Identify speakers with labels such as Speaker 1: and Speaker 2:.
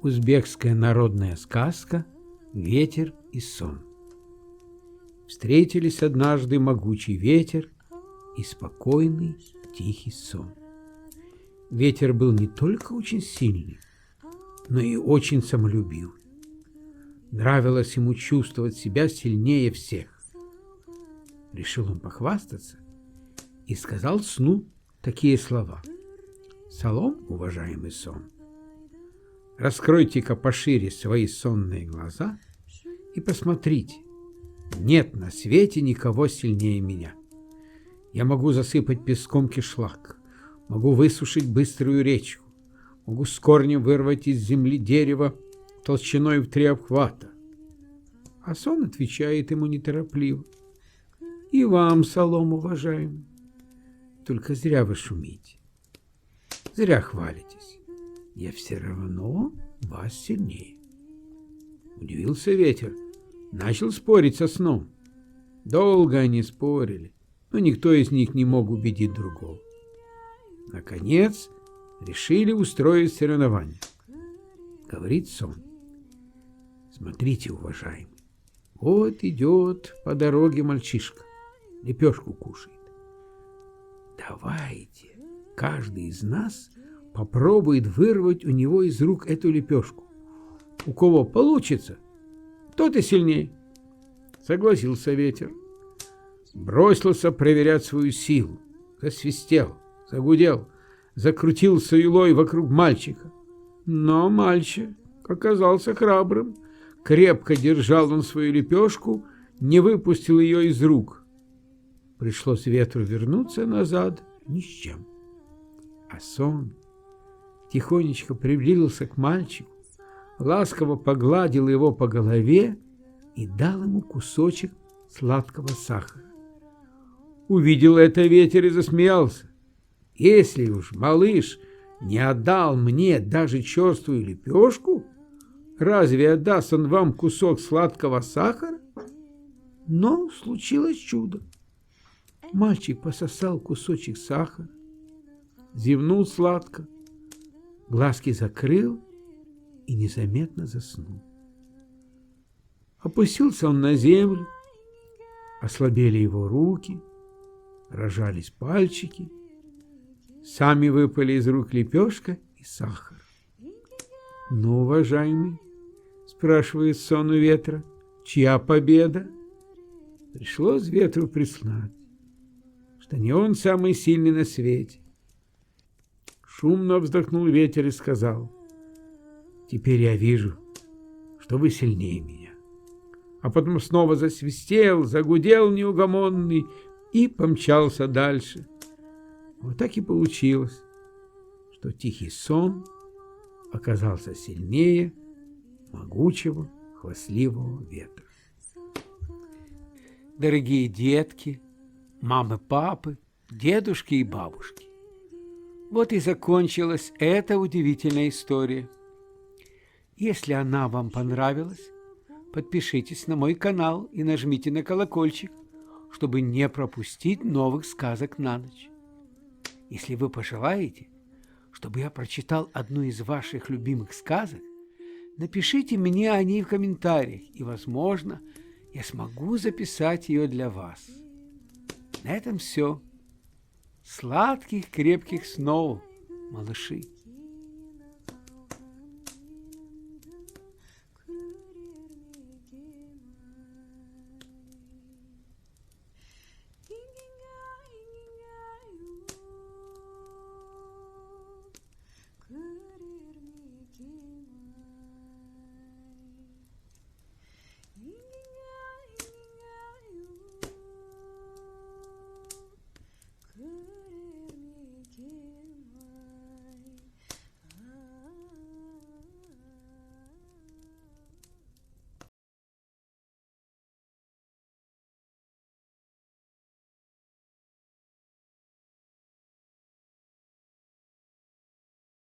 Speaker 1: Узбекская народная сказка «Ветер и сон». Встретились однажды могучий ветер и спокойный тихий сон. Ветер был не только очень сильный, но и очень самолюбивый. Нравилось ему чувствовать себя сильнее всех. Решил он похвастаться и сказал сну такие слова: «Салом, уважаемый сон, раскройте-ка пошире свои сонные глаза и посмотрите, нет на свете никого сильнее меня. Я могу засыпать песком кишлак, могу высушить быструю речку, могу с корнем вырвать из земли дерево толщиной в 3 обхвата». А сон отвечает ему неторопливо: «И вам, Салом, уважаемый, только зря вы шумите, зря хвалитесь. Я все равно вас сильнее». Удивился ветер, начал спорить со сном. Долго они спорили, но никто из них не мог убедить другого. Наконец решили устроить соревнование. Говорит сон: «Смотрите, уважаемый, вот идет по дороге мальчишка, лепешку кушает. Давайте каждый из нас попробует вырвать у него из рук эту лепешку. У кого получится, тот и сильнее». Согласился ветер. Бросился проверять свою силу. Засвистел, загудел, закрутился юлой вокруг мальчика. Но мальчик оказался храбрым. Крепко держал он свою лепешку, не выпустил ее из рук. Пришлось ветру вернуться назад ни с чем. А сон тихонечко приблизился к мальчику, ласково погладил его по голове и дал ему кусочек сладкого сахара. Увидел это ветер и засмеялся. «Если уж малыш не отдал мне даже черствую лепешку, разве отдаст он вам кусок сладкого сахара?» Но случилось чудо. Мальчик пососал кусочек сахара, зевнул сладко, глазки закрыл и незаметно заснул. Опустился он на землю, ослабели его руки, разжались пальчики, сами выпали из рук лепешка и сахар. «Ну, уважаемый, — спрашивает сон у ветра, — чья победа?» Пришлось ветру признать, что не он самый сильный на свете. Шумно вздохнул ветер и сказал: «Теперь я вижу, что вы сильнее меня». А потом снова засвистел, загудел неугомонный и помчался дальше. Вот так и получилось, что тихий сон оказался сильнее могучего, хвастливого ветра. Дорогие детки, мамы, папы, дедушки и бабушки, вот и закончилась эта удивительная история. Если она вам понравилась, подпишитесь на мой канал и нажмите на колокольчик, чтобы не пропустить новых сказок на ночь. Если вы пожелаете, чтобы я прочитал одну из ваших любимых сказок, напишите мне о ней в комментариях, и, возможно, я смогу записать ее для вас. На этом все. Сладких, крепких снов, малыши.